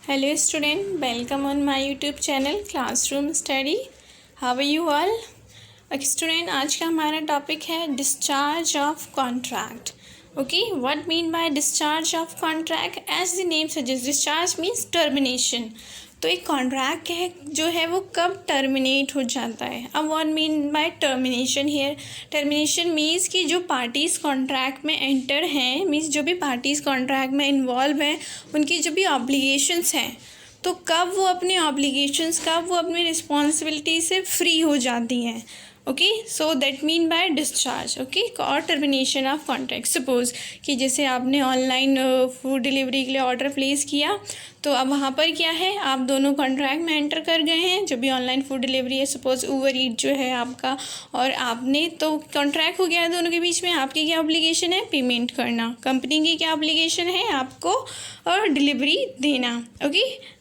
Hello student, welcome on my YouTube channel Classroom Study. How are you all? Okay student, आज का हमारा topic है discharge of contract. Okay, what mean by discharge of contract? As the name suggest, discharge means termination. तो एक contract है जो है वो कब टर्मिनेट हो जाता है. अब what mean bye termination here? Termination means कि जो पार्टीज़ कॉन्ट्रैक्ट में एंटर हैं, मीन्स जो भी पार्टीज़ कॉन्ट्रैक्ट में इन्वॉल्व हैं, उनकी जो भी ऑब्लिगेशंस हैं, तो कब वो अपने ऑब्लिगेशंस, कब वो अपनी रिस्पॉन्सिबिलिटी से फ्री हो जाती हैं. Okay, so that mean by discharge. Okay, और टर्मिनेशन ऑफ कॉन्ट्रैक्ट. सपोज़ कि जैसे आपने ऑनलाइन फूड डिलीवरी के लिए ऑर्डर प्लेस किया, तो अब वहाँ पर क्या है, आप दोनों कॉन्ट्रैक्ट में एंटर कर गए हैं. जो भी ऑनलाइन फूड डिलीवरी है, सपोज़ उबर ईट जो है आपका और आपने, तो कॉन्ट्रैक्ट हो गया है दोनों के बीच में. आपकी क्या ऑब्लिगेशन है? पेमेंट करना. कंपनी की क्या ऑब्लिगेशन है? आपको और डिलीवरी देना. ओके,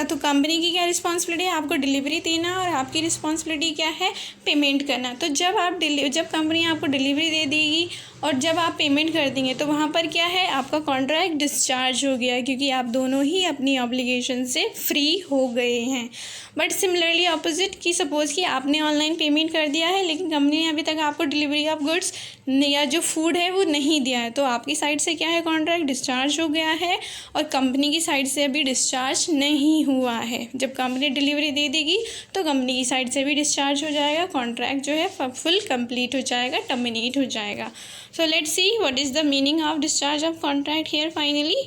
तो कंपनी की क्या रिस्पॉन्सिबिलिटी है? आपको डिलीवरी देना, और आपकी रिस्पॉन्सिबिलिटी क्या है? पेमेंट करना. तो जब कंपनी आपको डिलीवरी दे देगी और जब आप पेमेंट कर देंगे, तो वहाँ पर क्या है, आपका कॉन्ट्रैक्ट डिस्चार्ज हो गया, क्योंकि आप दोनों ही अपनी ऑब्लिगेशन से फ्री हो गए हैं. बट सिमिलरली अपोजिट, कि सपोज़ कि आपने ऑनलाइन पेमेंट कर दिया है, लेकिन कंपनी ने अभी तक आपको डिलीवरी ऑफ गुड्स या जो फूड है वो नहीं दिया है, तो आपकी साइड से क्या है, कॉन्ट्रैक्ट डिस्चार्ज हो गया है, और कंपनी की साइड से अभी डिस्चार्ज नहीं हुआ है. जब कंपनी डिलीवरी दे देगी तो कंपनी की साइड से भी डिस्चार्ज हो जाएगा, कॉन्ट्रैक्ट जो है फुल कंप्लीट हो जाएगा, टर्मिनेट हो जाएगा. So let's see what is the meaning of discharge of contract here finally.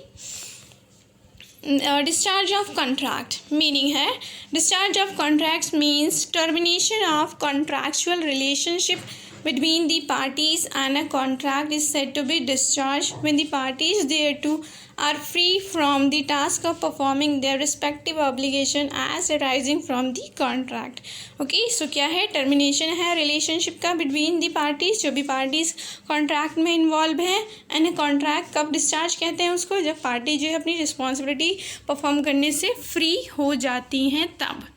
Discharge of contract meaning है, discharge of contracts means termination of contractual relationship between the parties, and a contract is said to be discharged when the parties thereto are free from the task of performing their respective obligation as arising from the contract. Okay, so क्या है, termination है relationship का between the parties, जो भी parties contract में involve हैं. And contract कब discharge कहते हैं उसको? जब पार्टी जो है अपनी रिस्पॉन्सिबिलिटी परफॉर्म करने से फ्री हो जाती हैं तब.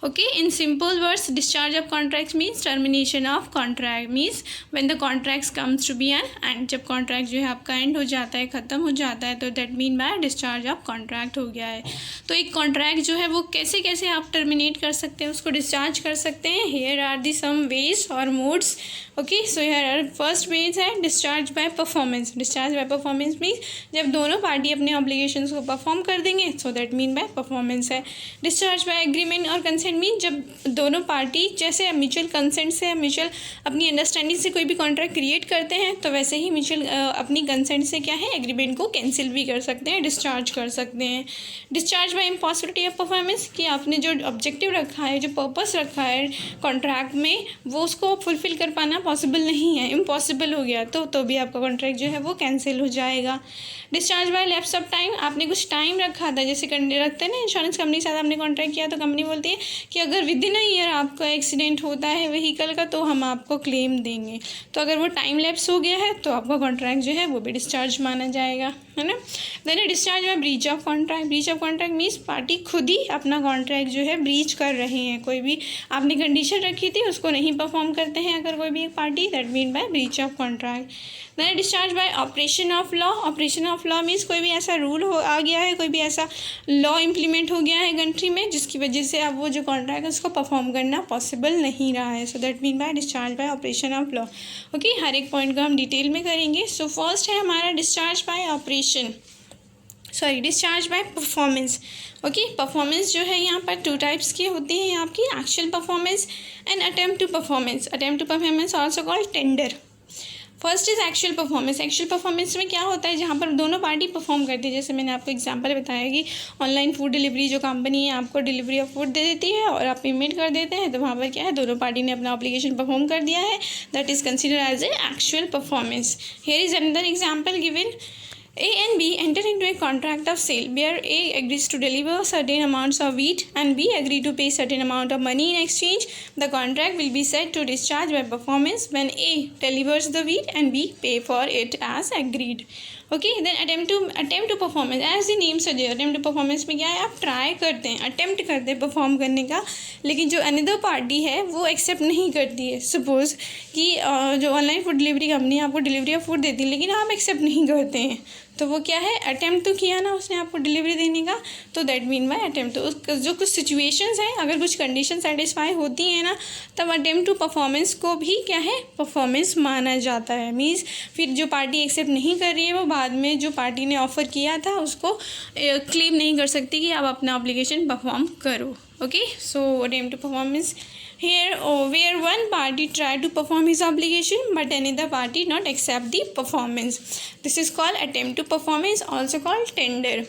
Okay, in simple words, discharge of contracts means termination of contract, means when the contracts comes to be an end. जब contract जो है आपका end हो जाता है, ख़त्म हो जाता है, तो that mean by discharge of contract हो गया है. तो एक contract जो है वो कैसे कैसे आप terminate कर सकते हैं, उसको discharge कर सकते हैं. Here are the some ways or modes. Okay, so here are first ways है discharge by performance. Discharge by performance means जब दोनों पार्टी अपने obligations को perform कर देंगे, so that mean by performance है. Discharge by agreement और consent mean जब दोनों पार्टी जैसे म्यूचुअल कंसेंट से, म्यूचुअल अपनी अंडरस्टैंडिंग से कोई भी कॉन्ट्रैक्ट क्रिएट करते हैं, तो वैसे ही म्यूचुअल अपनी कंसेंट से क्या है, एग्रीमेंट को कैंसिल भी कर सकते हैं, डिस्चार्ज कर सकते हैं. Discharge by impossibility of performance, कि आपने जो ऑब्जेक्टिव रखा है, जो पर्पस रखा है कॉन्ट्रैक्ट में, वो उसको फुलफिल कर पाना पॉसिबल नहीं है, इम्पॉसिबल हो गया, तो भी आपका कॉन्ट्रैक्ट जो है वो कैंसिल हो जाएगा. Discharge by lapse of time, आपने कुछ टाइम रखा था, जैसे रखते हैं ना इंश्योरेंस कंपनी के साथ आपने कॉन्ट्रैक्ट किया, तो कंपनी बोलती है कि अगर विद इन अ ईयर आपका एक्सीडेंट होता है व्हीकल का, तो हम आपको क्लेम देंगे. तो अगर वो टाइम लैप्स हो गया है, तो आपका कॉन्ट्रैक्ट जो है वो भी डिस्चार्ज माना जाएगा, है ना. Then discharge by breach of contract. Breach of contract means party खुद ही अपना कॉन्ट्रैक्ट जो है ब्रीच कर रहे हैं. कोई भी आपने कंडीशन रखी थी उसको नहीं परफॉर्म करते हैं अगर कोई भी एक party, that mean by breach of contract. Then discharge by operation of law. Operation of law means कोई भी ऐसा रूल आ गया है, कोई भी ऐसा लॉ इम्प्लीमेंट हो गया है कंट्री में, जिसकी वजह से अब वो जो कॉन्ट्रैक्ट है उसको परफॉर्म करना पॉसिबल नहीं रहा है. So that mean by discharge by operation of law. Okay, हर एक पॉइंट को हम डिटेल में करेंगे. सो फर्स्ट है हमारा discharge by operation, discharge by performance. Okay, performance जो है यहाँ पर टू टाइप्स की होती हैं आपकी, actual performance and attempt to performance. Attempt to performance also called tender. First is actual performance. Actual performance में क्या होता है, जहाँ पर दोनों पार्टी परफॉर्म करती है. जैसे मैंने आपको एग्जांपल बताया कि ऑनलाइन फूड डिलीवरी जो कंपनी है आपको डिलीवरी ऑफ फूड दे देती है और आप पेमेंट कर देते हैं, तो वहाँ पर क्या है, दोनों पार्टी ने अपना ऑब्लिगेशन परफॉर्म कर दिया है. That is consider as a actual performance. Here is another example given. A and B enter into a contract of sale where A agrees to deliver certain amounts of wheat and B agree to pay certain amount of money in exchange. The contract will be said to discharge by performance when A delivers the wheat and B pay for it as agreed. Okay, then attempt to performance. As the name suggest, attempt to performance में क्या है, आप try करते हैं, attempt करते हैं perform करने का, लेकिन जो अनदर पार्टी है वो एक्सेप्ट नहीं करती है. सपोज़ कि जो ऑनलाइन फूड डिलीवरी कंपनी आपको डिलीवरी ऑफ फूड देती है, लेकिन आप एक्सेप्ट नहीं करते हैं, तो वो क्या है, अटेम्प्ट तो किया ना उसने आपको डिलीवरी देने का, तो दैट मीन बाय अटेम्प्ट। तो जो कुछ सिचुएशंस हैं, अगर कुछ कंडीशन सेटिस्फाई होती है ना, तब अटेम्प्ट टू परफॉर्मेंस को भी क्या है, परफॉर्मेंस माना जाता है। मीन्स फिर जो पार्टी एक्सेप्ट नहीं कर रही है वो बाद में जो पार्टी ने ऑफ़र किया था उसको क्लेम नहीं कर सकती कि आप अपना ऑब्लिगेशन परफॉर्म करो। Okay, so attempt to performance here where one party tried to perform his obligation but another party not accept the performance, this is called attempt to performance, also called tender।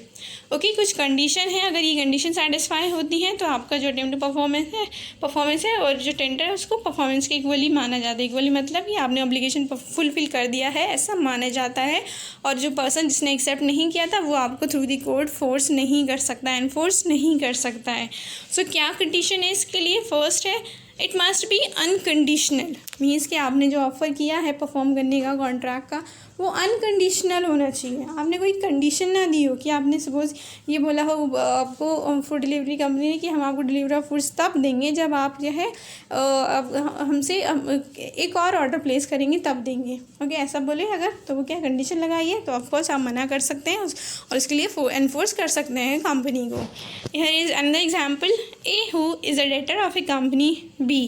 Okay, कुछ condition है, अगर ये condition satisfy होती हैं तो आपका जो attempt to performance है और जो टेंडर है उसको परफॉर्मेंस के इक्वली माना जाता है। इक्वली मतलब कि आपने ऑब्लिगेशन फुलफिल कर दिया है ऐसा माना जाता है, और जो पर्सन जिसने एक्सेप्ट नहीं किया था वो आपको थ्रू दी कोर्ट फोर्स नहीं कर सकता, एनफोर्स नहीं कर सकता है। सो क्या कंडीशन है इसके लिए? फर्स्ट है, it must B unconditional. Means कि आपने जो ऑफ़र किया है परफॉर्म करने का कॉन्ट्रैक्ट का वो अनकंडीशनल होना चाहिए। आपने कोई कंडीशन ना दी हो कि आपने सपोज़ ये बोला हो आपको फूड डिलीवरी कंपनी ने कि हम आपको डिलीवरी ऑफ फूड्स तब देंगे जब आप जो है हमसे एक और ऑर्डर प्लेस करेंगे तब देंगे। ओके, ऐसा बोले अगर, तो वो क्या कंडीशन लगाई है, तो ऑफकोर्स आप मना कर सकते हैं और इसके लिए एनफोर्स कर सकते हैं कंपनी को। Here is another example, A who is a debtor of a company B.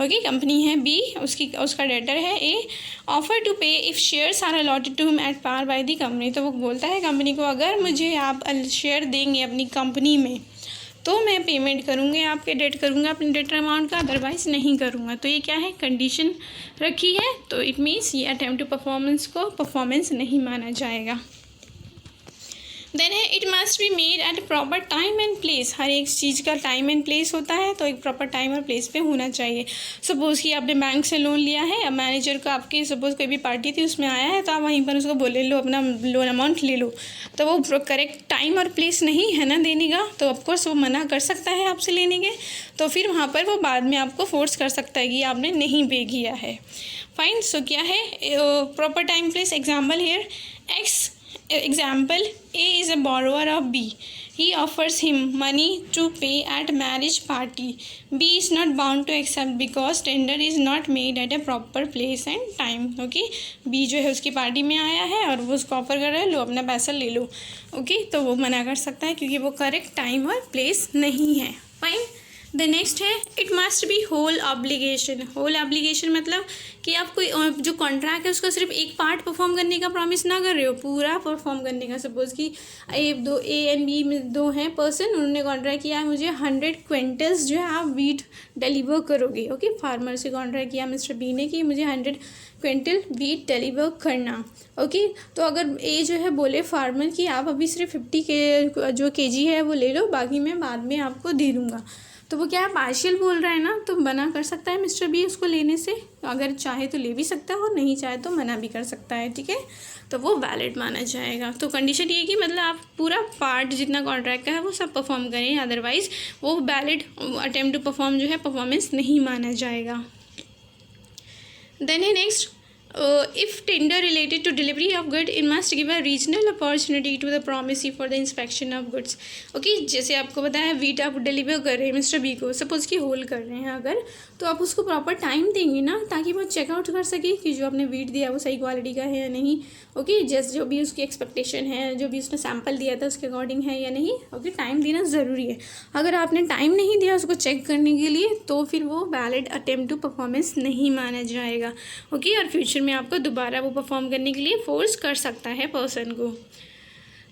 Okay, company है बी, उसका डेटर है A, offer to pay if shares are allotted to him at par by the company. तो वो बोलता है company को अगर मुझे आप शेयर देंगे अपनी कंपनी में तो मैं पेमेंट करूँगी, आपके डेट करूँगा अपने डेटर अमाउंट का, अदरवाइज़ नहीं करूँगा। तो ये क्या है, कंडीशन रखी है, तो इट मीन्स ये अटेम्प्ट टू परफॉर्मेंस को परफॉर्मेंस नहीं माना जाएगा। देन है, it must be made at proper time and place. हर एक चीज़ का टाइम एंड प्लेस होता है, तो एक प्रॉपर टाइम और प्लेस पे होना चाहिए। सपोज़ कि आपने बैंक से लोन लिया है, अब मैनेजर को आपकी सपोज़ कोई भी पार्टी थी उसमें आया है, तो आप वहीं पर उसको बोले लो अपना लोन अमाउंट ले लो, तो वो करेक्ट टाइम और प्लेस नहीं है ना देने का, तो ऑफकोर्स वो मना कर सकता है आपसे लेने के। तो फिर वहाँ पर वो बाद में आपको फोर्स कर सकता है कि आपने नहीं पे किया है। फाइन, सो क्या है proper time place? Example hair, example, A is a borrower of B. He offers him money to pay at marriage party. B is not bound to accept because tender is not made at a proper place and time. Okay, B जो है उसकी party में आया है और वो उसको offer कर रहा है लो अपना पैसा ले लो। ओके, तो वो मना कर सकता है क्योंकि वो करेक्ट टाइम और प्लेस नहीं है। फाइन, द नेक्स्ट है, it must be whole obligation. Whole obligation मतलब कि आप कोई जो कॉन्ट्रैक्ट है उसका सिर्फ एक पार्ट परफॉर्म करने का प्रॉमिस ना कर रहे हो, पूरा परफॉर्म करने का। सपोज़ कि ए एंड बी में दो हैं पर्सन, उन्होंने कॉन्ट्रैक्ट किया है मुझे 100 क्विंटल्स जो है आप वीट डिलीवर करोगे। ओके, फार्मर से कॉन्ट्रैक्ट किया मिस्टर बी ने कि मुझे 100 क्विंटल वीट डिलीवर करना। ओके, तो अगर ए जो है बोले फार्मर कि आप अभी सिर्फ 50 के जो केजी है वो ले लो, बाकी मैं बाद में आपको दे दूँगा, तो वो क्या है, पार्शियल बोल रहा है ना, तो मना कर सकता है मिस्टर बी उसको लेने से। अगर चाहे तो ले भी सकता है और नहीं चाहे तो मना भी कर सकता है। ठीक है, तो वो वैलिड माना जाएगा। तो कंडीशन ये कि मतलब आप पूरा पार्ट जितना कॉन्ट्रैक्ट का है वो सब परफॉर्म करें, अदरवाइज़ वो वैलिड अटेम्प्ट टू परफॉर्म जो है परफॉर्मेंस नहीं माना जाएगा। देन है next, if tender related to delivery of good, it must give a reasonable opportunity to the promisee for the inspection of goods. Okay, जैसे आपको पता है वीट आप डिलीवर कर रहे हैं मिस्टर बी को, सपोज़ कि होल कर रहे हैं अगर, तो आप उसको प्रॉपर टाइम देंगे ना ताकि वो चेकआउट कर सके कि जो आपने वीट दिया वो सही क्वालिटी का है या नहीं। ओके, जैसे जो भी उसकी एक्सपेक्टेशन है, जो भी उसने सैम्पल दिया था उसके अकॉर्डिंग है या नहीं। ओके, टाइम देना ज़रूरी है। अगर आपने टाइम नहीं दिया उसको चेक करने के लिए तो फिर वो वैलिड अटेम्प्ट टू परफॉर्मेंस नहीं माना जाएगा। ओके, और फ्यूचर में आपको दोबारा वो परफॉर्म करने के लिए फोर्स कर सकता है पर्सन को।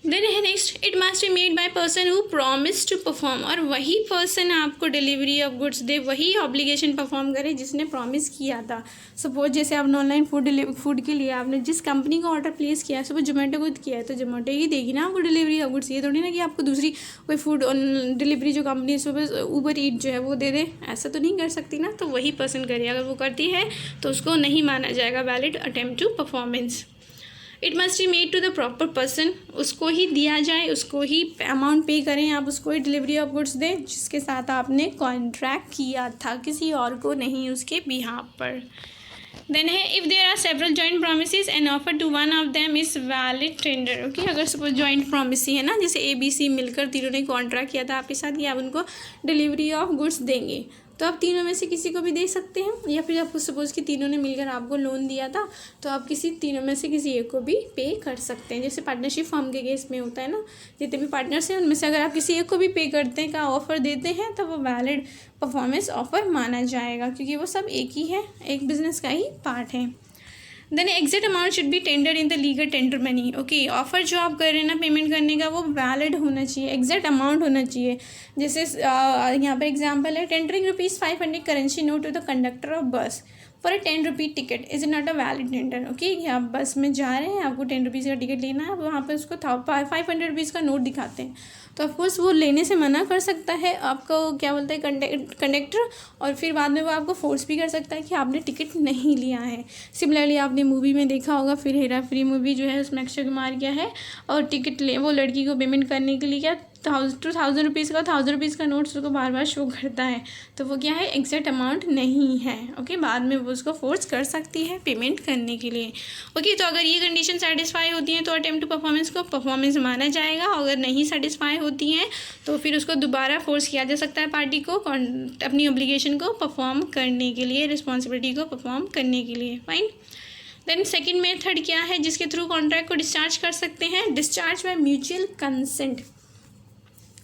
देन है next, it must be made by person who promise to perform. और वही पर्सन आपको डिलीवरी ऑफ गुड्स दे, वही ऑब्लिगेशन परफॉर्म करे जिसने प्रॉमिस किया था। सपोज जैसे आपने ऑनलाइन फूड के लिए आपने जिस कंपनी का ऑर्डर प्लेस किया, सपोज जोमेटो को किया है तो जोमेटो ही देगी ना आपको डिलीवरी ऑफ गुड्स। ये थोड़ी ना कि आपको दूसरी कोई फूड डिलीवरी जो कंपनी है सपोज ऊबर ईट जो है वो दे दे, ऐसा तो नहीं कर सकती ना। तो वही पर्सन करे, अगर वो करती है तो उसको नहीं माना जाएगा valid attempt to performance. It must be made to the proper person, उसको ही दिया जाए, उसको ही अमाउंट पे करें, आप उसको ही डिलीवरी ऑफ गुड्स दें जिसके साथ आपने कॉन्ट्रैक्ट किया था, किसी और को नहीं उसके बिहाफ पर। देन है, if there are several joint promises and offer to one of them is valid tender. Okay, अगर सपोज जॉइंट प्रोमिस है ना, जैसे ABC मिलकर तीनों ने कॉन्ट्रैक्ट किया था आपके साथ कि आप उनको डिलीवरी ऑफ गुड्स देंगे, तो आप तीनों में से किसी को भी दे सकते हैं, या फिर आपको सपोज़ कि तीनों ने मिलकर आपको लोन दिया था तो आप किसी तीनों में से किसी एक को भी पे कर सकते हैं। जैसे पार्टनरशिप फॉर्म के केस में होता है ना, जितने भी पार्टनर्स हैं उनमें से अगर आप किसी एक को भी पे करते हैं का ऑफ़र देते हैं तो वो वैलिड परफॉर्मेंस ऑफ़र माना जाएगा, क्योंकि वो सब एक ही है, एक बिजनेस का ही पार्ट है। Then exact amount should be tender in the legal tender money. Okay, offer जो आप कर रहे हैं ना पेमेंट करने का वो वैलिड होना चाहिए, एग्जैक्ट अमाउंट होना चाहिए। जैसे यहाँ पर एग्जांपल है, tendering ₹500 currency note to the conductor of bus for a ₹10 ticket is not a valid tender. Okay, आप बस में जा रहे हैं, आपको ₹10 का टिकट लेना है, वहाँ पर उसको ₹500 का नोट दिखाते हैं तो ऑफकोर्स वो लेने से मना कर सकता है आपको, क्या बोलते हैं, कंडक्टर, और फिर बाद में वो आपको फोर्स भी कर सकता है कि आपने टिकट नहीं लिया है। सिमिलरली आपने मूवी में देखा होगा, फिर हेरा फेरी मूवी जो है उसमें अक्षय कुमार क्या है और टिकट ले वो लड़की को पेमेंट करने के लिए क्या ₹1000 का नोट्स उसको बार बार शो करता है, तो वो क्या है, एग्जैक्ट अमाउंट नहीं है। ओके, बाद में वो उसको फोर्स कर सकती है पेमेंट करने के लिए। ओके, तो अगर ये कंडीशन सेटिस्फाई होती है तो अटेम्प्ट टू परफॉर्मेंस को परफॉर्मेंस माना जाएगा। अगर नहीं सेटिस्फाई होती हैं तो फिर उसको दोबारा फोर्स किया जा सकता है पार्टी को अपनी ऑब्लिगेशन को परफॉर्म करने के लिए, रिस्पॉन्सिबिलिटी को परफॉर्म करने के लिए। फाइन। देन सेकेंड मेथड क्या है जिसके थ्रू कॉन्ट्रैक्ट को डिस्चार्ज कर सकते हैं, discharge by mutual consent.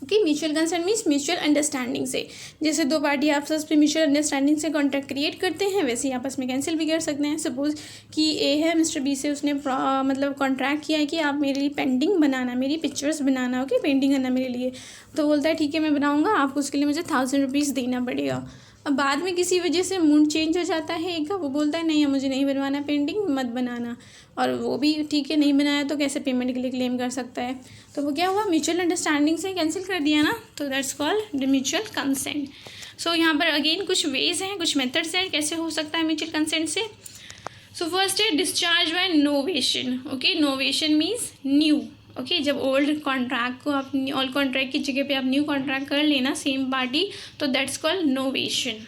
Okay, mutual consent means mutual understanding से, जैसे दो पार्टी आपस में म्यूचुअल अंडरस्टैंडिंग से कॉन्ट्रैक्ट क्रिएट करते हैं वैसे ही आपस में कैंसिल भी कर सकते हैं। सपोज कि ए है, मिस्टर बी से उसने मतलब कॉन्ट्रैक्ट किया है कि आप मेरे लिए पेंटिंग बनाना, मेरी पिक्चर्स बनाना, ओके, पेंटिंग करना मेरे लिए, तो बोलता है ठीक है मैं बनाऊँगा, आपको उसके लिए मुझे ₹1000 देना पड़ेगा। अब बाद में किसी वजह से मूड चेंज हो जाता है एक का, वो बोलता है नहीं मुझे नहीं बनवाना पेंटिंग, मत बनाना, और वो भी ठीक है नहीं बनाया तो कैसे पेमेंट के लिए क्लेम कर सकता है। तो वो क्या हुआ, म्यूचुअल अंडरस्टैंडिंग से कैंसिल कर दिया ना, तो दैट्स कॉल्ड म्यूचुअल कंसेंट। सो यहाँ पर अगेन कुछ वेज हैं, कुछ मेथड्स हैं कैसे हो सकता है म्यूचुअल कंसेंट से। सो फर्स्ट है discharge by novation. Okay, novation means new. Okay, जब ओल्ड कॉन्ट्रैक्ट को आप ओल्ड कॉन्ट्रैक्ट की जगह पे आप न्यू कॉन्ट्रैक्ट कर लेना सेम पार्टी, तो that's called novation.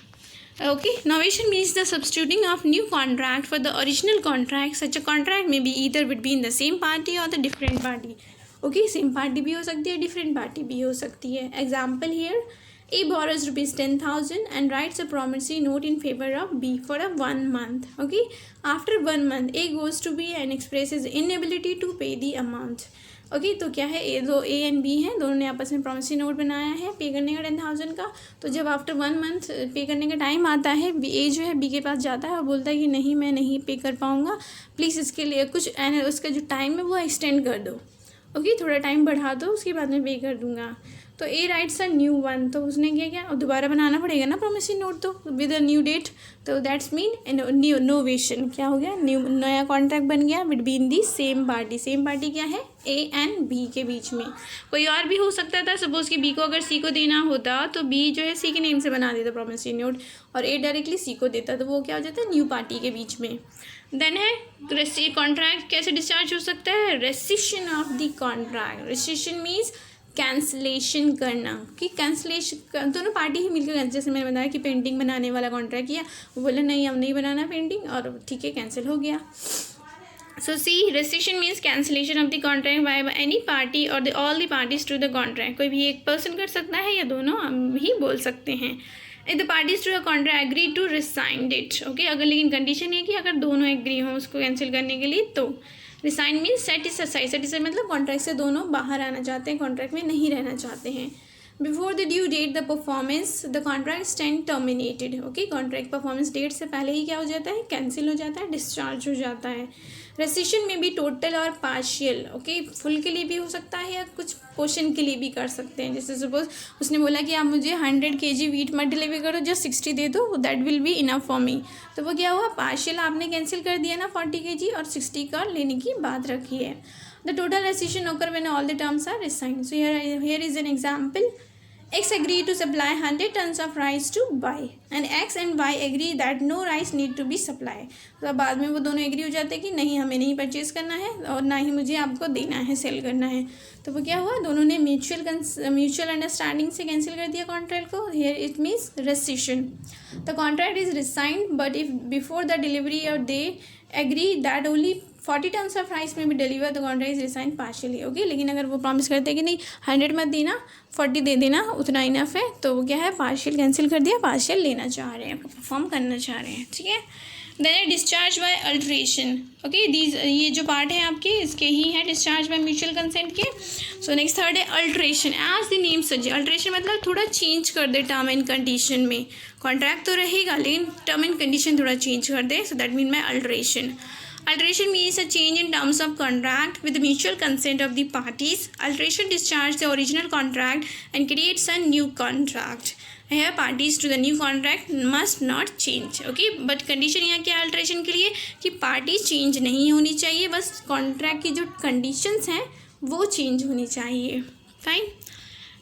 Okay, novation means the substituting of new contract for the original contract. Such a contract may be either between the same party or the different party. Okay, same party भी हो सकती है, different party भी हो सकती है। Example here, A borrows ₹10,000 and writes a promissory note in favor of B for 1 month. Okay, after 1 month, A goes to B and expresses inability to pay the amount. Okay, तो क्या है, A and B हैं, दोनों ने आपस में promissory note बनाया है पे करने का 10,000 का। तो जब आफ्टर 1 मंथ पे करने का टाइम आता है, ए जो है बी के पास जाता है और बोलता है कि नहीं मैं नहीं पे कर पाऊँगा, प्लीज़ इसके लिए कुछ उसका जो टाइम है वो एक्सटेंड कर दो। ओके, थोड़ा टाइम बढ़ा दो, उसके बाद मैं पे कर दूँगा। तो ए राइट्स अ न्यू वन, तो उसने क्या और दोबारा बनाना पड़ेगा ना प्रॉमिसरी नोट, तो विद अ न्यू डेट, तो दैट्स मीन न्यू नोवेशन। क्या हो गया, न्यू नया कॉन्ट्रैक्ट बन गया between the same party. Same party क्या है, ए एंड बी के बीच में। कोई और भी हो सकता था, सपोज कि बी को अगर सी को देना होता तो बी जो है सी के नेम से बना देता प्रॉमिसरी नोट और ए डायरेक्टली सी को देता, तो वो क्या हो जाता है, न्यू पार्टी के बीच में। देन है कॉन्ट्रैक्ट कैसे डिस्चार्ज हो सकता है, rescission of the contract. Rescission means cancellation करना, कि कैंसलेशन दोनों पार्टी ही मिलकर, जैसे मैंने बताया कि पेंटिंग बनाने वाला कॉन्ट्रैक्ट किया, वो बोले नहीं हम नहीं बनाना पेंटिंग, और ठीक है कैंसिल हो गया। So see, rescission means cancellation of the contract by any party or all the parties to the contract. कोई भी एक पर्सन कर सकता है या दोनों हम ही बोल सकते हैं। If the parties to the contract agree to resign it. Okay, अगर लेकिन कंडीशन है कि अगर दोनों एग्री हों उसको कैंसिल करने के लिए, तो रिसाइन मीन्स सेटिस्फाई। सेटिस्फाई मतलब कॉन्ट्रैक्ट से दोनों बाहर आना चाहते हैं, कॉन्ट्रैक्ट में नहीं रहना चाहते हैं। Before the due date the performance the contract stand terminated. Okay, contract performance date से पहले ही क्या हो जाता है, कैंसिल हो जाता है, डिस्चार्ज हो जाता है। रेसिशन में भी टोटल और पार्शियल। ओके, फुल के लिए भी हो सकता है या कुछ पोर्शन के लिए भी कर सकते हैं। जैसे सपोज उसने बोला कि आप मुझे 100 kg वीट मत डिलीवर करो, जस्ट 60 दे दो, that will be enough for me. तो वो क्या हुआ, पार्शियल आपने कैंसिल कर दिया ना 40 kg, और 60 का लेने की बात रखी है। The total rescission occur when all the terms are rescinded. So here is an example, X agree to supply 100 tons of rice to Y and X and Y agree that no rice need to be supplied. तो बाद में वो दोनों agree हो जाते हैं कि नहीं हमें नहीं परचेज़ करना है और ना ही मुझे आपको देना है, सेल करना है। तो वो क्या हुआ, दोनों ने म्यूचुअल अंडरस्टैंडिंग से कैंसिल कर दिया कॉन्ट्रैक्ट को। Here it means rescission. The contract is rescinded but if before the delivery or they agree that only 40 terms of rice में भी deliver the contract is rescind partially, okay. लेकिन अगर वो promise करते हैं कि नहीं 100 मत देना, 40 दे देना, उतना इनफ है, तो वो क्या है, पार्शियल कैंसिल कर दिया, पार्शियल लेना चाह रहे हैं, परफॉर्म करना चाह रहे हैं, ठीक है। देन है discharge by alteration, okay. These ये जो पार्ट है आपके इसके ही है डिस्चार्ज बाय म्यूचुअल कंसेंट के। सो नेक्स्ट थर्ड है alteration. As the name suggest, alteration मतलब थोड़ा चेंज कर दे टर्म एंड कंडीशन में। कॉन्ट्रैक्ट तो रहेगा लेकिन टर्म एंड कंडीशन थोड़ा चेंज कर दे, so that mean by alteration. Alteration means a change in terms of contract with the mutual consent of the parties. Alteration discharges the original contract and creates a new contract. Here parties to the new contract must not change. Okay, but condition यहाँ क्या है alteration के लिए कि parties change नहीं होनी चाहिए, बस contract की जो conditions हैं वो change होनी चाहिए. Fine.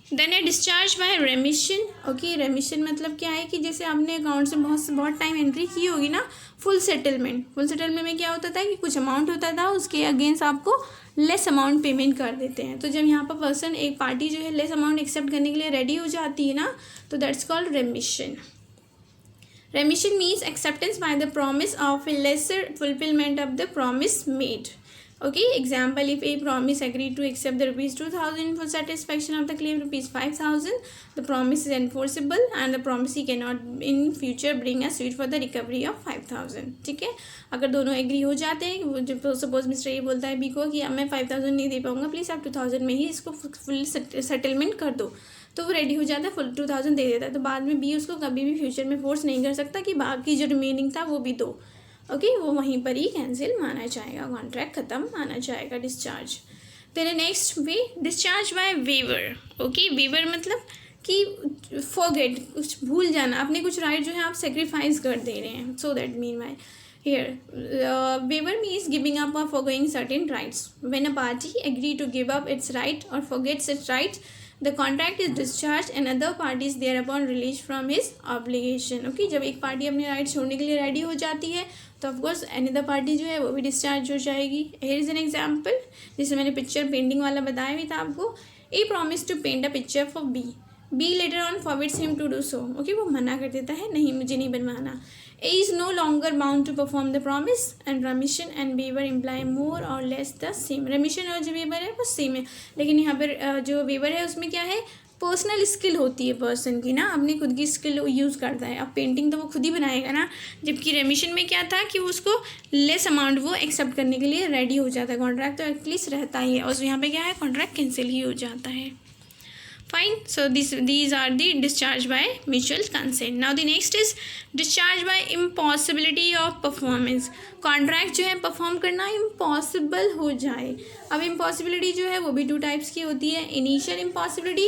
देन है डिस्चार्ज बाय रेमिशन, ओके। रेमिशन मतलब क्या है कि जैसे आपने अकाउंट से बहुत टाइम एंट्री की होगी ना, फुल सेटलमेंट में क्या होता था कि कुछ अमाउंट होता था, उसके अगेंस्ट आपको लेस अमाउंट पेमेंट कर देते हैं। तो जब यहाँ पर पर्सन एक पार्टी जो है लेस अमाउंट एक्सेप्ट करने के लिए रेडी हो जाती है ना, तो that's called रेमिशन। रेमिशन means acceptance by the promise of A laser fulfilment of the promise made, okay. Example, if a promise agreed to accept the rupees 2000 for satisfaction of the claim rupees 5000, the promise is enforceable and the promisee cannot in future bring a suit for the recovery of 5000, ठीक है। अगर दोनों agree हो जाते हैं, जब suppose mister ये बोलता है बी को कि अब मैं 5000 नहीं दे पाऊंगा, प्लीज़ आप 2000 में ही इसको फुल सेटलमेंट कर दो, तो वो रेडी हो जाता है, फुल 2000 दे देता है। तो बाद में बी उसको कभी भी फ्यूचर में फोर्स नहीं कर सकता कि बाकी जो रिमेनिंग था वो भी दो, ओके। वो वहीं पर ही कैंसिल माना जाएगा, कॉन्ट्रैक्ट ख़त्म माना जाएगा, डिस्चार्ज। देन नेक्स्ट भी discharge by waiver, okay. Waiver मतलब कि फॉरगेट, कुछ भूल जाना, अपने कुछ राइट जो है आप सेक्रीफाइस कर दे रहे हैं, so that mean by here waiver means giving up or forgoing certain rights. When a party agree to give up its right or forgets its rights, the contract is discharged and other party is thereupon released from his obligation, okay। जब एक party अपने right छोड़ने के लिए ready हो जाती है तो ऑफकोर्स अनदर पार्टी जो है वो भी डिस्चार्ज हो जाएगी। हियर इज एन एग्जाम्पल, जैसे मैंने पिक्चर पेंटिंग वाला बताया भी था आपको। A promise to paint a picture for B, B later on forbids him to do so, okay. वो मना कर देता है, नहीं मुझे नहीं बनवाना। A is no longer bound to perform the promise and remission and waiver imply more or less the same. remission और जो waiver है वो सेम है, लेकिन यहाँ पर जो waiver है उसमें क्या है, पर्सनल स्किल होती है पर्सन की ना, अपनी खुद की स्किल यूज़ करता है। अब पेंटिंग तो वो खुद ही बनाएगा ना, जबकि रेमिशन में क्या था कि वो उसको लेस अमाउंट वो एक्सेप्ट करने के लिए रेडी हो जाता है। कॉन्ट्रैक्ट तो एटलीस्ट रहता ही है, और यहाँ पे क्या है, कॉन्ट्रैक्ट कैंसिल ही हो जाता है। Fine. So these are the discharge by mutual consent. Now the next is discharge by impossibility of performance. Contract जो है परफॉर्म करना इम्पॉसिबल हो जाए। अब इम्पॉसिबिलिटी जो है वो भी 2 टाइप्स की होती है, इनिशियल इम्पॉसिबिलिटी,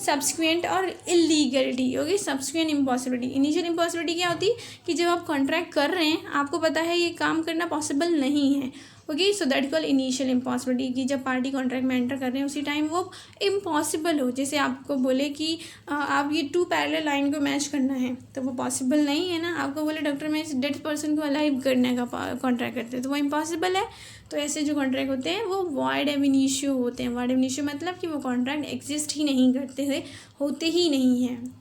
सब्सिक्वेंट और illegality, okay. Subsequent impossibility, initial impossibility क्या होती है कि जब आप कॉन्ट्रैक्ट कर रहे हैं आपको पता है ये काम करना पॉसिबल नहीं है, okay. So that call initial impossibility कि जब पार्टी कॉन्ट्रैक्ट में एंटर कर रहे हैं उसी टाइम वो इम्पॉसिबल हो। जैसे आपको बोले कि आप ये 2 पैरेलल लाइन को मैच करना है तो वो पॉसिबल नहीं है ना। आपको बोले डॉक्टर मैं इस डेड पर्सन को अलाइव करने का कॉन्ट्रैक्ट करते हैं तो वो इम्पॉसिबल है। तो ऐसे जो कॉन्ट्रैक्ट होते हैं वो वॉइड एब इनिशियो होते हैं। वॉइड एब इनिशियो मतलब कि वो कॉन्ट्रैक्ट एग्जिस्ट ही नहीं करते हुए, होते ही नहीं हैं,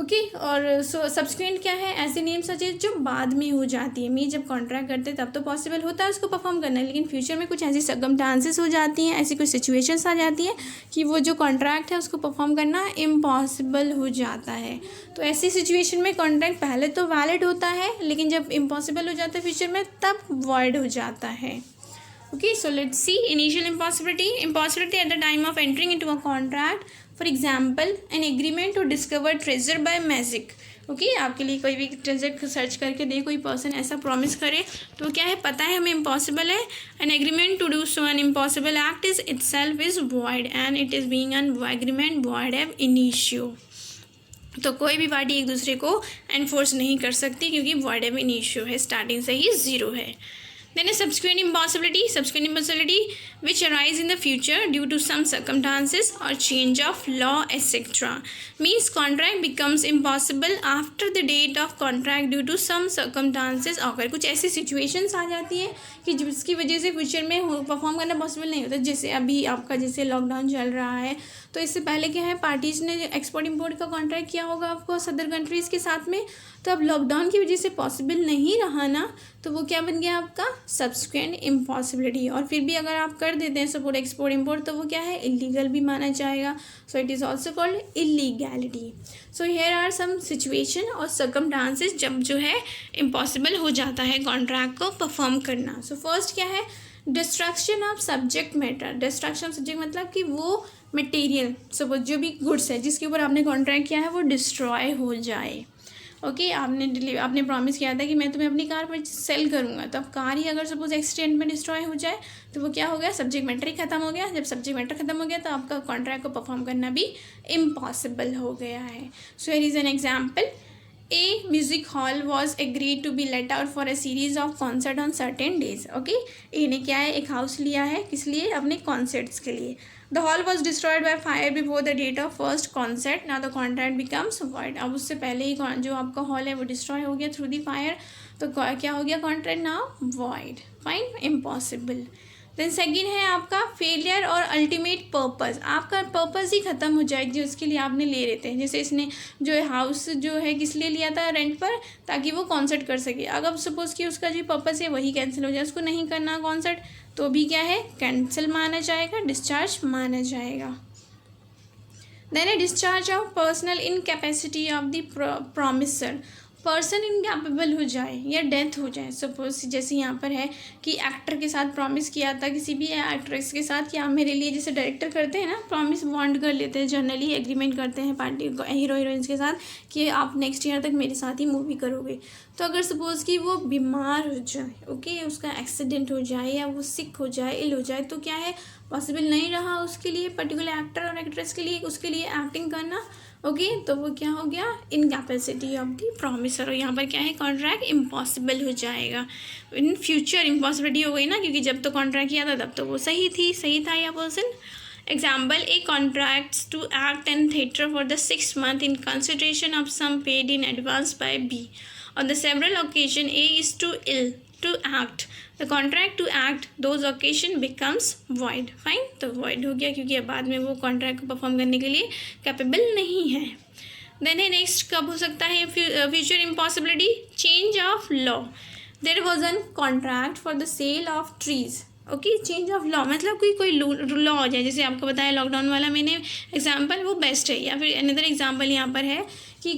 ओके। और सब्सिक्वेंट क्या है, ऐसे नेम सजेस्ट जो बाद में हो जाती है। मैं जब कॉन्ट्रैक्ट करते तब तो पॉसिबल होता है उसको परफॉर्म करना, लेकिन फ्यूचर में कुछ ऐसी सर्कमस्टांसेस हो जाती हैं, ऐसी कुछ सिचुएशंस आ जाती हैं कि वो जो कॉन्ट्रैक्ट है उसको परफॉर्म करना इम्पॉसिबल हो जाता है। तो ऐसी सिचुएशन में कॉन्ट्रैक्ट पहले तो वैलिड होता है, लेकिन जब इम्पॉसिबल हो जाता है फ्यूचर में तब वॉइड हो जाता है, okay। So let's see initial impossibility at the time of entering into a contract. For example, an agreement to discover treasure by magic, okay। आपके लिए कोई भी ट्रेजर सर्च करके दे कोई पर्सन, ऐसा प्रॉमिस करे तो क्या है, पता है हमें इम्पॉसिबल है। an agreement to do so an impossible act is itself is void and it is being an agreement void ab initio। तो कोई भी पार्टी एक दूसरे को एनफोर्स नहीं कर सकती क्योंकि void ab initio है, स्टार्टिंग से ही 0 है। Then a subsequent impossibility which arise in the future due to some circumstances or change of law etc. means contract becomes impossible after the date of contract due to some circumstances occur। कुछ ऐसी situations आ जाती है कि जिसकी वजह से future में perform करना पॉसिबल नहीं होता। जैसे अभी आपका जैसे लॉकडाउन चल रहा है, तो इससे पहले क्या है, पार्टीज़ ने एक्सपोर्ट इम्पोर्ट का कॉन्ट्रैक्ट किया होगा आपको सदर कंट्रीज़ के साथ में, तो अब लॉकडाउन की वजह से पॉसिबल नहीं रहा ना, तो वो क्या बन गया आपका सब्सिक्वेंट इम्पॉसिबिलिटी। और फिर भी अगर आप कर देते हैं सपोर्ट एक्सपोर्ट इम्पोर्ट, तो वो क्या है, इलीगल भी माना जाएगा। So it is also called illegality. So here are some situation और सर्कमस्टांसेस जब जो है इम्पॉसिबल हो जाता है कॉन्ट्रैक्ट को परफॉर्म करना। सो फर्स्ट क्या है, destruction of subject matter. Destruction of subject मतलब कि वो मटेरियल, सपोज जो भी गुड्स है जिसके ऊपर आपने कॉन्ट्रैक्ट किया है वो डिस्ट्रॉय हो जाए। ओके, आपने प्रॉमिस किया था कि मैं तुम्हें अपनी कार पर सेल करूँगा, तो अब कार ही अगर सपोज एक्सीडेंट में डिस्ट्रॉय हो जाए तो वो क्या हो गया, सब्जेक्ट मैटर ही खत्म हो गया। जब सब्जेक्ट मैटर खत्म हो गया तो आपका कॉन्ट्रैक्ट को परफॉर्म करना भी इम्पॉसिबल हो गया है। So here is an example, A music hall was agreed to be let out for a series of concert on certain days. Okay, A ने क्या है, एक हाउस लिया है, किस लिए, अपने कॉन्सर्ट्स के लिए। The hall was destroyed by fire before the date of first concert. Now the contract becomes void. अब उससे पहले ही जो आपका हॉल है वो डिस्ट्रॉय हो गया थ्रू दी फायर, तो क्या हो गया contract now void. Fine, impossible. Then second है आपका फेलियर और अल्टीमेट पर्पस। आपका पर्पस ही ख़त्म हो जाएगी उसके लिए आपने ले लेते हैं। जैसे इसने जो हाउस जो है किस लिए लिया था, रेंट पर, ताकि वो कॉन्सर्ट कर सके। अगर सपोज़ कि उसका जो पर्पस है वही कैंसिल हो जाए, उसको नहीं करना कॉन्सर्ट, तो भी क्या है, कैंसिल माना जाएगा, डिस्चार्ज माना जाएगा। Then a discharge of personal incapacity of the promisor. Person incapable हो जाए या डेथ हो जाए, सपोज जैसे यहाँ पर है कि एक्टर के साथ प्रॉमिस किया था, किसी भी एक्ट्रेस के साथ कि आप मेरे लिए, जैसे डायरेक्टर करते हैं ना, प्रॉमिस बॉन्ड कर लेते हैं, जनरली एग्रीमेंट करते हैं पार्टी हीरो हीरोइंस के साथ कि आप नेक्स्ट ईयर तक मेरे साथ ही मूवी करोगे। तो अगर सपोज़ कि वो बीमार हो जाए, ओके, उसका एक्सीडेंट हो जाए या वो सिक हो जाए, इल हो जाए, तो क्या है, पॉसिबल नहीं रहा उसके लिए, पर्टिकुलर एक्टर और एक्ट्रेस के लिए उसके लिए एक्टिंग करना। ओके, तो वो क्या हो गया, इनकैपेसिटी ऑफ द प्रॉमिसर। और यहाँ पर क्या है, कॉन्ट्रैक्ट इम्पॉसिबल हो जाएगा। इन फ्यूचर इम्पॉसिबिलिटी हो गई ना, क्योंकि जब तो कॉन्ट्रैक्ट किया था तब तो वो सही था या person. Example, A contracts to act in theatre for the 6 month in consideration of sum paid in advance by B. On the several occasion A is too ill to act. The contract to act those occasion becomes void. Fine, तो void हो गया क्योंकि अब बाद में वो contract को perform करने के लिए कैपेबल नहीं है। देन है नेक्स्ट, कब हो सकता है future impossibility, change of law. There was an contract for the sale of trees. Okay, change of law मतलब कोई लॉ हो जाए, जैसे आपको बताया लॉकडाउन वाला मैंने एग्जाम्पल, वो बेस्ट है। या फिर अनदर एग्जाम्पल यहाँ पर है कि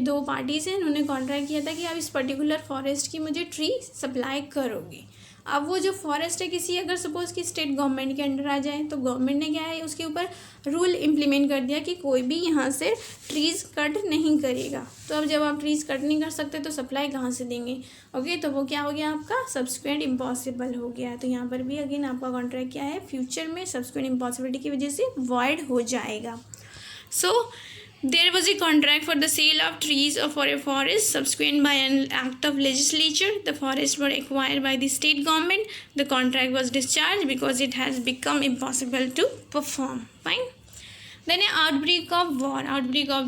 2 पार्टीज़ हैं, उन्होंने कॉन्ट्रैक्ट किया था कि आप इस पर्टिकुलर फॉरेस्ट की मुझे ट्री सप्लाई करोगे। अब वो जो फॉरेस्ट है किसी, अगर सपोज़ कि स्टेट गवर्नमेंट के अंडर आ जाए, तो गवर्नमेंट ने क्या है, उसके ऊपर रूल इम्प्लीमेंट कर दिया कि कोई भी यहाँ से ट्रीज़ कट नहीं करेगा। तो अब जब आप ट्रीज़ कट नहीं कर सकते तो सप्लाई कहाँ से देंगे। ओके, तो वो क्या हो गया, आपका सब्सिक्वेंट इम्पॉसिबल हो गया। तो यहाँ पर भी अगेन आपका कॉन्ट्रैक्ट क्या है, फ्यूचर में सब्सिक्वेंट इम्पॉसिबिलिटी की वजह से वॉइड हो जाएगा। सो there was a contract for the sale of trees or for a forest. Subsequent by an act of legislature, the forests were acquired by the state government. The contract was discharged because it has become impossible to perform. Fine. Then outbreak of war. Outbreak of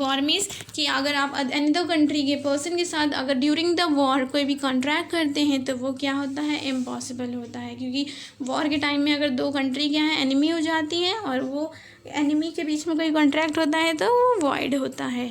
war means कि अगर आप another country के person के साथ अगर during the war कोई भी contract करते हैं तो वो क्या होता है, इम्पॉसिबल होता है। क्योंकि वॉर के टाइम में अगर 2 कंट्री क्या है, एनिमी हो जाती हैं, और वो एनिमी के बीच में कोई कॉन्ट्रैक्ट होता है तो वो वॉइड होता है।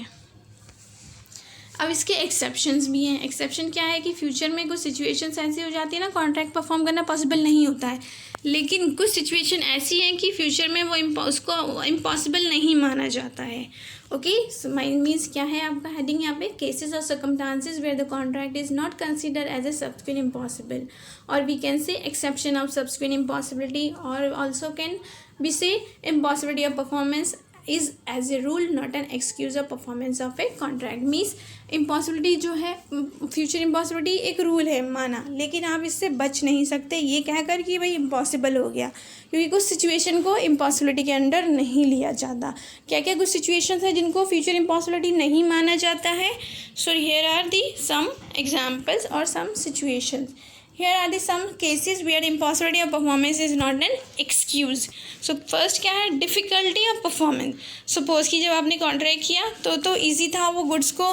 अब इसके एक्सेप्शंस भी हैं। एक्सेप्शन क्या है कि फ्यूचर में कुछ सिचुएशंस ऐसी हो जाती है ना, कॉन्ट्रैक्ट परफॉर्म करना पॉसिबल नहीं होता है, लेकिन कुछ सिचुएशन ऐसी हैं कि फ्यूचर में वो उसको इम्पॉसिबल नहीं माना जाता है। ओके, सो मीन्स क्या है आपका हेडिंग यहाँ पे, केसेस और circumstances where the contract is not consider as a subsequent impossible, और we can say exception of subsequent impossibility, और also can be say impossibility of performance is as a rule not an excuse of performance of a contract. Means impossibility जो है, future impossibility एक rule है माना, लेकिन आप इससे बच नहीं सकते ये कहकर कि भाई इम्पॉसिबल हो गया, क्योंकि कुछ सिचुएशन को इम्पॉसिबिलिटी के अंडर नहीं लिया जाता। क्या क्या कुछ सिचुएशंस हैं जिनको फ्यूचर इम्पॉसिबिलिटी नहीं माना जाता है। So here are the some examples और some situations. Here are the some cases where impossibility of performance is not an excuse. So first क्या है, difficulty of performance. Suppose कि जब आपने कॉन्ट्रैक्ट किया तो ईजी था वो गुड्स को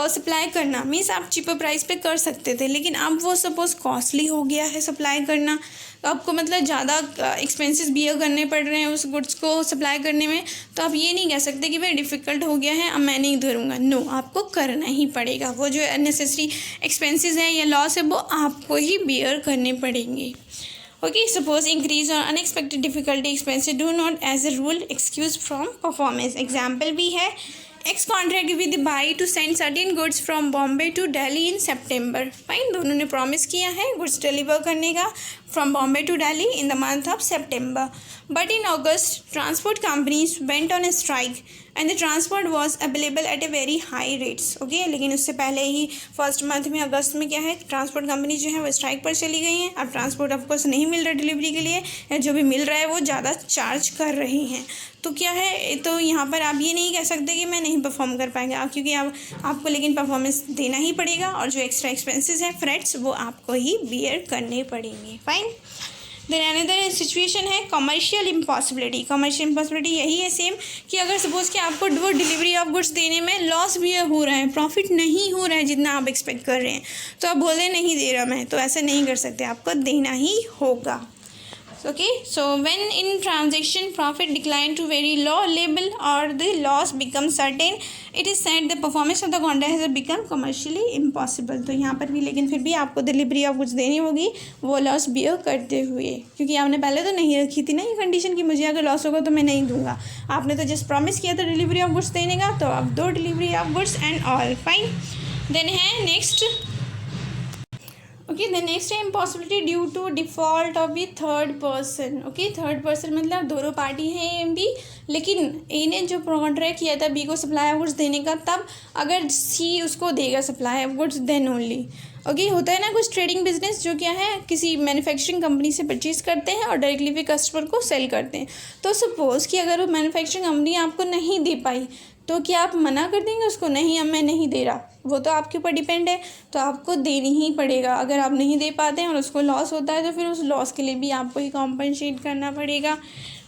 सप्लाई करना, मीन्स आप चीपर प्राइस पे कर सकते थे, लेकिन अब वो सपोज कॉस्टली हो गया है सप्लाई करना, तो आपको मतलब ज़्यादा एक्सपेंसेस बियर करने पड़ रहे हैं उस गुड्स को सप्लाई करने में, तो आप ये नहीं कह सकते कि भाई डिफ़िकल्ट हो गया है अब मैं नहीं करूँगा। नो, आपको करना ही पड़ेगा। वो जो अननेसेसरी एक्सपेंसेस हैं या लॉस है वो आपको ही बियर करने पड़ेंगे। ओके, सपोज इंक्रीज और unexpected difficulty expenses do not as a rule excuse from performance. Example भी है, X contract with Y to send certain goods from Bombay to Delhi in September. Fine, दोनों ने प्रॉमिस किया है गुड्स डिलीवर करने का from Bombay to Delhi in the month of September, but in August transport companies went on a strike and the transport was available eight a very high rates. Okay, लेकिन उससे पहले ही first month में अगस्त में क्या है, transport company जो है वो स्ट्राइक पर चली गई हैं। अब ट्रांसपोर्ट ऑफकोर्स नहीं मिल रहा डिलीवरी के लिए, या जो भी मिल रहा है वो ज़्यादा चार्ज कर रही हैं। तो क्या है, तो यहाँ पर आप ये नहीं कह सकते कि मैं नहीं परफॉर्म कर पाएंगे, क्योंकि आपको लेकिन परफॉर्मेंस देना ही पड़ेगा, और जो एक्स्ट्रा एक्सपेंसेस हैं फ्रेट्स वो आपको ही बियर करने पड़ेंगे। फाइन, देन अनदर सिचुएशन है कमर्शियल इम्पॉसिबिलिटी। कमर्शियल इम्पॉसिबिलिटी यही है सेम, कि अगर सपोज़ कि आपको वो डिलीवरी ऑफ गुड्स देने में लॉस भी हो रहा है, प्रॉफिट नहीं हो रहा है जितना आप एक्सपेक्ट कर रहे हैं, तो आप बोल रहे नहीं दे रहा मैं, तो ऐसा नहीं कर सकते, आपको देना ही होगा। Okay, so when in transaction profit decline to very low level or the loss becomes certain, it is said the performance of the contract has become commercially impossible। तो यहाँ पर भी लेकिन फिर भी आपको डिलीवरी ऑफ गुड्स देनी होगी वो लॉस बियर करते हुए, क्योंकि आपने पहले तो नहीं रखी थी ना ये कंडीशन कि मुझे अगर लॉस होगा तो मैं नहीं दूंगा। आपने तो जस्ट प्रॉमिस किया था डिलीवरी ऑफ गुड्स देने का, तो आप दो delivery of goods and all. Fine, then है नेक्स्ट। ओके, द नेक्स्ट है impossibility due to default of the third person. Okay, third person मतलब दोनों पार्टी हैं ए एंड बी, लेकिन ए ने जो कॉन्ट्रैक्ट किया था बी को सप्लाई ऑफ गुड्स देने का, तब अगर सी उसको देगा supply of goods then only. Okay, होता है ना कुछ ट्रेडिंग बिजनेस जो क्या है किसी मैन्युफैक्चरिंग कंपनी से परचेज़ करते हैं और डायरेक्टली फिर कस्टमर को सेल करते हैं। तो सपोज़ कि अगर वो मैन्युफैक्चरिंग कंपनी आपको नहीं दे पाई, तो क्या आप मना कर देंगे उसको, नहीं अब मैं नहीं दे रहा? वो तो आपके ऊपर डिपेंड है, तो आपको देनी ही पड़ेगा। अगर आप नहीं दे पाते हैं और उसको लॉस होता है तो फिर उस लॉस के लिए भी आपको ही कॉम्पनसेट करना पड़ेगा।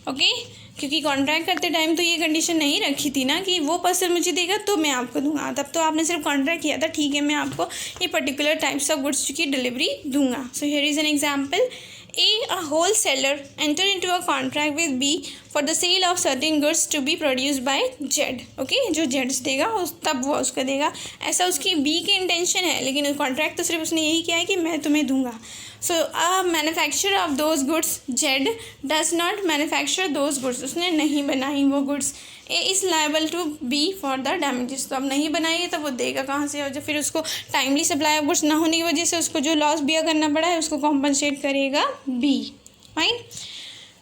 ओके, क्योंकि कॉन्ट्रैक्ट करते टाइम तो ये कंडीशन नहीं रखी थी ना कि वो पर्सन मुझे देगा तो मैं आपको दूंगा, तब तो आपने सिर्फ कॉन्ट्रैक्ट किया था ठीक है मैं आपको ये पर्टिकुलर टाइप्स ऑफ गुड्स की डिलीवरी दूंगा। So here is an example, A wholesaler enter into a contract with B for the sale of certain goods to be produced by Z। Okay, जो Z देगा तब वो उसका देगा, ऐसा उसकी B की इंटेंशन है, लेकिन कॉन्ट्रैक्ट तो सिर्फ उसने यही किया है कि मैं तुम्हें दूंगा। So a manufacturer of those goods Z does not manufacture those goods, उसने नहीं बनाई वो goods. A is liable to be for the damages, तो अब नहीं बनाइए तो वो देगा कहाँ से, और जब फिर उसको टाइमली सप्लाई ऑफ गुड्स ना होने की वजह से उसको जो लॉस बियर करना पड़ा है उसको कॉम्पनसेट करेगा B. Fine,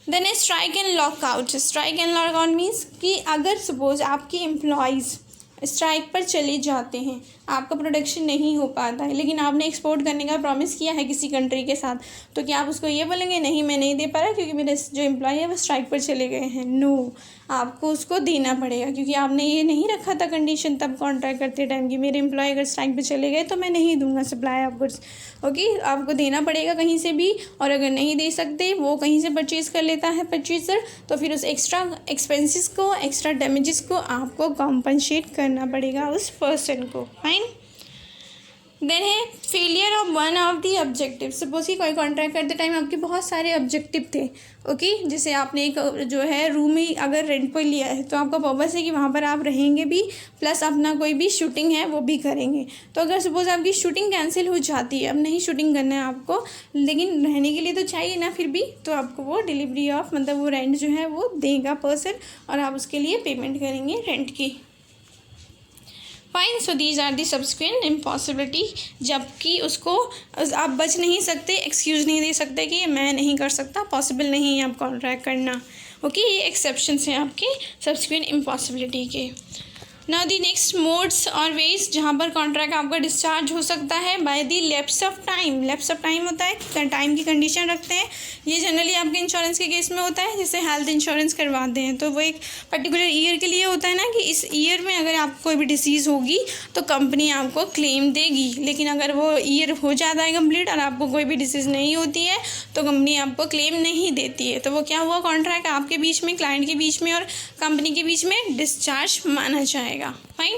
then a strike and lockout. Strike and lockout means कि अगर सपोज आपके एम्प्लॉयज़ स्ट्राइक पर चले जाते हैं, आपका प्रोडक्शन नहीं हो पाता है, लेकिन आपने एक्सपोर्ट करने का प्रॉमिस किया है किसी कंट्री के साथ, तो क्या आप उसको ये बोलेंगे नहीं मैं नहीं दे पा रहा क्योंकि मेरे जो एम्प्लॉय है वो स्ट्राइक पर चले गए हैं? नो, आपको उसको देना पड़ेगा, क्योंकि आपने ये नहीं रखा था कंडीशन तब कॉन्ट्रैक्ट करते टाइम कि मेरे एम्प्लॉय अगर स्ट्राइक पर चले गए तो मैं नहीं दूंगा सप्लाई ऑफ गुड्स। ओके, आपको देना पड़ेगा कहीं से भी, और अगर नहीं दे सकते वो कहीं से परचेज़ कर लेता है परचेज़र, तो फिर उस एक्स्ट्रा एक्सपेंसेस को, एक्स्ट्रा डैमेजेस को आपको कॉम्पनसेट करना पड़ेगा उस पर्सन को। फाइन, देन है failure of one of the objective. Suppose कि कोई कॉन्ट्रैक्ट करते टाइम आपके बहुत सारे ऑब्जेक्टिव थे। ओके, जैसे आपने एक जो है रूम ही अगर रेंट पर लिया है तो आपका पर्पस है कि वहाँ पर आप रहेंगे भी, प्लस अपना कोई भी शूटिंग है वो भी करेंगे। तो अगर सपोज़ आपकी शूटिंग कैंसिल हो जाती है, अब नहीं शूटिंग करना है आपको, लेकिन रहने के लिए तो चाहिए ना फिर भी, तो आपको वो डिलीवरी ऑफ मतलब वो रेंट जो है वो देगा पर्सन, और आप उसके लिए पेमेंट करेंगे रेंट की। Fine, so these are the subsequent impossibility, जबकि उसको आप बच नहीं सकते, एक्सक्यूज़ नहीं दे सकते कि मैं नहीं कर सकता, पॉसिबल नहीं है आप कॉन्ट्रैक्ट करना। ओके, ये एक्सेप्शंस हैं आपके सब्सिक्वेंट इम्पॉसिबिलिटी के। नाउ दी नेक्स्ट मोड्स और वेज जहाँ पर कॉन्ट्रैक्ट आपका डिस्चार्ज हो सकता है by the lapse of time. Lapse of time होता है टाइम की कंडीशन रखते हैं, ये जनरली आपके इंश्योरेंस के केस में होता है, जैसे हेल्थ इंश्योरेंस करवाते हैं तो वो एक पर्टिकुलर ईयर के लिए होता है ना, कि इस ईयर में अगर आपको कोई भी डिसीज़ होगी तो कंपनी आपको क्लेम देगी। लेकिन अगर वो ईयर हो जाता है कंप्लीट और आपको कोई भी डिसीज़ नहीं होती है तो कंपनी आपको क्लेम नहीं देती है। तो वो क्या हुआ, कॉन्ट्रैक्ट आपके बीच में, क्लाइंट के बीच में और कंपनी के बीच में डिस्चार्ज माना जाएगा। Fine.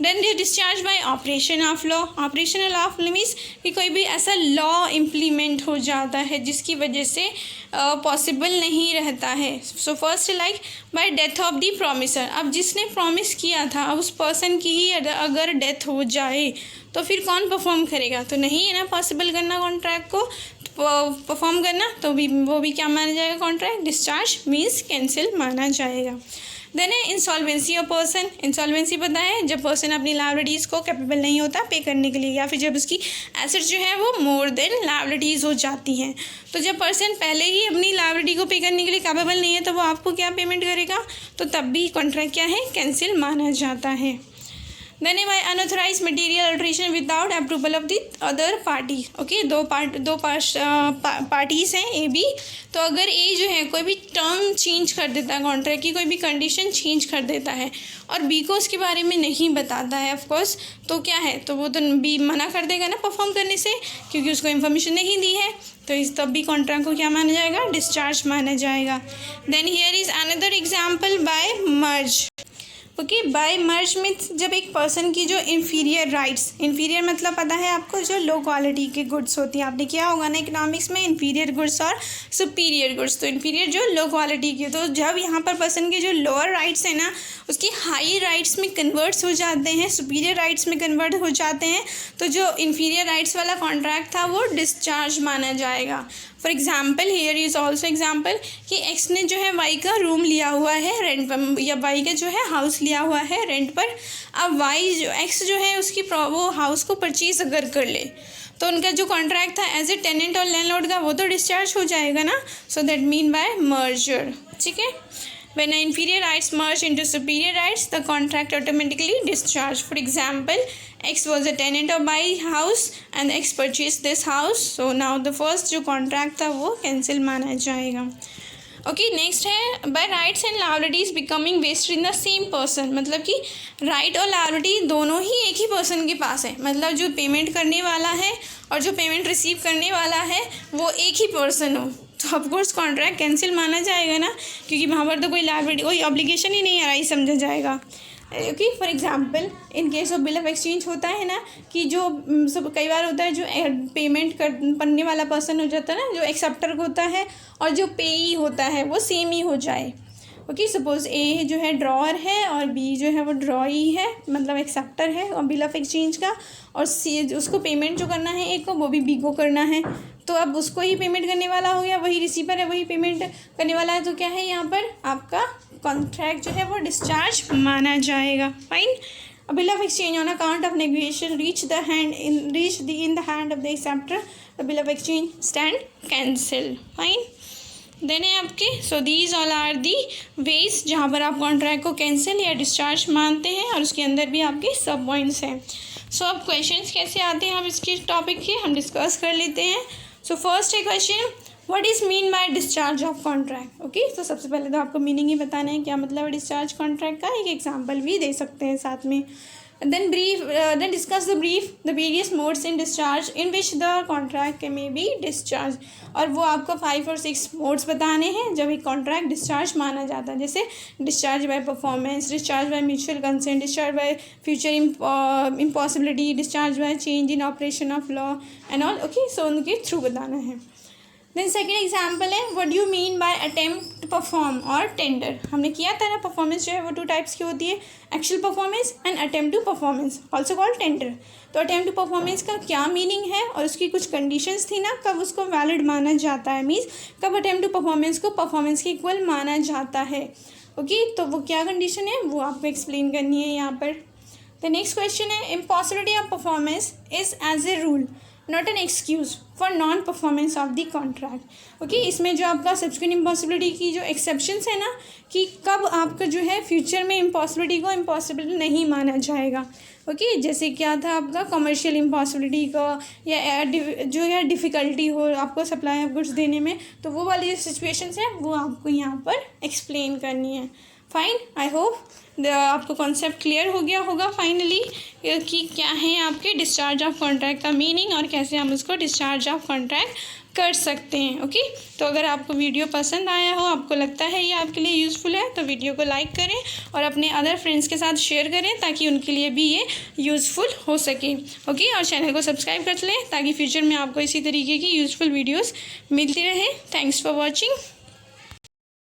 Then the discharge by operation of law. Operational of means कि कोई भी ऐसा लॉ इम्प्लीमेंट हो जाता है जिसकी वजह से पॉसिबल नहीं रहता है। So first like bye death of the promiser. अब जिसने प्रॉमिस किया था अब उस पर्सन की ही अगर डेथ हो जाए तो फिर कौन परफॉर्म करेगा, तो नहीं है ना पॉसिबल करना कॉन्ट्रैक्ट को परफॉर्म करना, तो भी वो भी क्या माना जाएगा, कॉन्ट्रैक्ट डिस्चार्ज मीन्स कैंसिल माना जाएगा। देन है इंसॉल्वेंसी ऑफ पर्सन। इंसॉल्वेंसी पता है जब पर्सन अपनी लायबिलिटीज़ को कैपेबल नहीं होता पे करने के लिए, या फिर जब उसकी एसेट्स जो है वो मोर देन लायबिलिटीज़ हो जाती हैं। तो जब पर्सन पहले ही अपनी लायबिलिटी को पे करने के लिए कैपेबल नहीं है तो वो आपको क्या पेमेंट करेगा, तो तब भी कॉन्ट्रैक्ट क्या है, कैंसिल माना जाता है। Then by unauthorised material alteration without approval of the other party. Okay, दो पार्टीज़ हैं ए बी, तो अगर ए जो है कोई भी टर्म चेंज कर देता है कॉन्ट्रैक्ट की, कोई भी कंडीशन चेंज कर देता है और बी को उसके बारे में नहीं बताता है ऑफकोर्स, तो क्या है, तो वो तो बी मना कर देगा ना परफॉर्म करने से, क्योंकि उसको इन्फॉर्मेशन नहीं दी है, तो इस तब भी कॉन्ट्रैक्ट को क्या माना जाएगा, डिस्चार्ज माना जाएगा। Then here is another example by merge. Okay, by merge means जब एक पर्सन की जो इन्फीरियर राइट्स, इन्फीरियर मतलब पता है आपको, जो लो क्वालिटी के गुड्स होती हैं, आपने किया होगा ना इकोनॉमिक्स में, इन्फीरियर गुड्स और सुपीरियर गुड्स। तो इन्फीरियर जो लो क्वालिटी की, तो जब यहाँ पर पर्सन के जो लोअर राइट्स हैं ना उसकी हाई राइट्स में कन्वर्ट्स हो जाते हैं, सुपीरियर राइट्स में कन्वर्ट हो जाते हैं, तो जो इन्फीरियर राइट्स वाला कॉन्ट्रैक्ट था वो डिस्चार्ज माना जाएगा। For example here is also example कि एक्स ने जो है वाई का रूम लिया हुआ है रेंट पर, या वाई का जो है हाउस लिया हुआ है रेंट पर। अब वाई जो एक्स जो है उसकी वो हाउस को परचेज अगर कर ले तो उनका जो कॉन्ट्रैक्ट था एज ए टेनेंट और लैंडलॉर्ड का वो तो डिस्चार्ज हो जाएगा ना। सो दैट मीन बाय मर्जर। ठीक है, when inferior rights merge into superior rights the contract automatically discharged. For example, X was a tenant of my house and X purchased this house, so now the first जो contract था वो cancel माना जाएगा। Okay, next है by rights and liabilities becoming vested in the same person. मतलब कि right और liability दोनों ही एक ही पर्सन के पास है, मतलब जो पेमेंट करने वाला है और जो पेमेंट रिसीव करने वाला है वो एक ही पर्सन हो, तो ऑफकोर्स कॉन्ट्रैक्ट कैंसिल माना जाएगा ना, क्योंकि वहाँ पर तो कोई लायबिलिटी, कोई ऑब्लिगेशन ही नहीं आ रहा ही समझा जाएगा। Okay, for example in case of bill of exchange होता है ना कि जो सब कई बार होता है जो पेमेंट करने वाला पर्सन हो जाता है ना, जो एक्सेप्टर होता है और जो पेई होता है वो सेम ही हो जाए। ओके, सपोज ए जो है ड्रॉअर है और बी जो है वो ड्रॉई है, मतलब एक्सेप्टर है और बिल ऑफ एक्सचेंज का, और सी उसको पेमेंट जो करना है एक को वो भी बी को करना है, तो अब उसको ही पेमेंट करने वाला हो गया, वही रिसीवर है वही पेमेंट करने वाला है, तो क्या है यहाँ पर आपका कॉन्ट्रैक्ट जो है वो डिस्चार्ज माना जाएगा। Fine. A bill of exchange on account of negotiation reach in the hand of the acceptor, the bill of exchange stand cancel. Fine. Then है आपके so these all are the ways जहाँ पर आप contract को cancel या discharge मानते हैं, और उसके अंदर भी आपके सब पॉइंट्स हैं। सो अब क्वेश्चंस कैसे आते हैं, हम इसके टॉपिक के हम डिस्कस कर लेते हैं। सो फर्स्ट है question, what is mean by discharge of contract. Okay, तो सबसे पहले तो आपको मीनिंग ही बताना है क्या मतलब है डिस्चार्ज कॉन्ट्रैक्ट का, एक एग्जाम्पल भी दे सकते हैं साथ में। Then discuss the various modes in discharge in which the contract may be discharged। और वो आपको 5 और 6 मोड्स बताने हैं जब एक कॉन्ट्रैक्ट डिस्चार्ज माना जाता है, जैसे discharge by performance, discharge by mutual consent, discharge by future impossibility, discharge by change in operation of law and all. Okay, so उनके थ्रू बताना है। देन सेकेंड एग्जाम्पल है what you mean by attempt to perform और tender. हमने किया था ना, performance जो है वो 2 टाइप्स की होती है, actual performance and attempt to performance also called tender. तो अटेम्प्ट टू परफॉर्मेंस का क्या मीनिंग है और उसकी कुछ कंडीशंस थी ना, कब उसको वैलिड माना जाता है, मीन्स कब अटेम्प्ट टू परफॉर्मेंस को परफॉर्मेंस के इक्वल माना जाता है। ओके, तो वो क्या कंडीशन है वो आपको एक्सप्लेन करनी है यहाँ पर। द नेक्स्ट क्वेश्चन है impossibility of performance is as a rule not an excuse for non performance of the contract. Okay, इसमें जो आपका सब्सिक्वेंट इम्पॉसिबिलिटी की जो एक्सेप्शंस है ना, कि कब आपका जो है फ्यूचर में इम्पॉसिबिलिटी को इम्पॉसिबल नहीं माना जाएगा। ओके, जैसे क्या था आपका कमर्शियल इम्पॉसिबिलिटी का, या जो है डिफ़िकल्टी हो आपको सप्लाई ऑफ गुड्स देने में, तो वो वाली जो सिचुएशंस हैं वो आपको यहाँ पर एक्सप्लेन करनी है। फाइन, आई होप आपको कॉन्सेप्ट क्लियर हो गया होगा फाइनली कि क्या है आपके डिस्चार्ज ऑफ कॉन्ट्रैक्ट का मीनिंग और कैसे हम उसको डिस्चार्ज ऑफ कॉन्ट्रैक्ट कर सकते हैं। ओके, तो अगर आपको वीडियो पसंद आया हो, आपको लगता है ये आपके लिए यूज़फुल है, तो वीडियो को लाइक करें और अपने अदर फ्रेंड्स के साथ शेयर करें ताकि उनके लिए भी ये यूज़फुल हो सके। ओके, और चैनल को सब्सक्राइब कर लें ताकि फ्यूचर में आपको इसी तरीके की यूज़फुल वीडियोस मिलती रहे। Thanks for watching.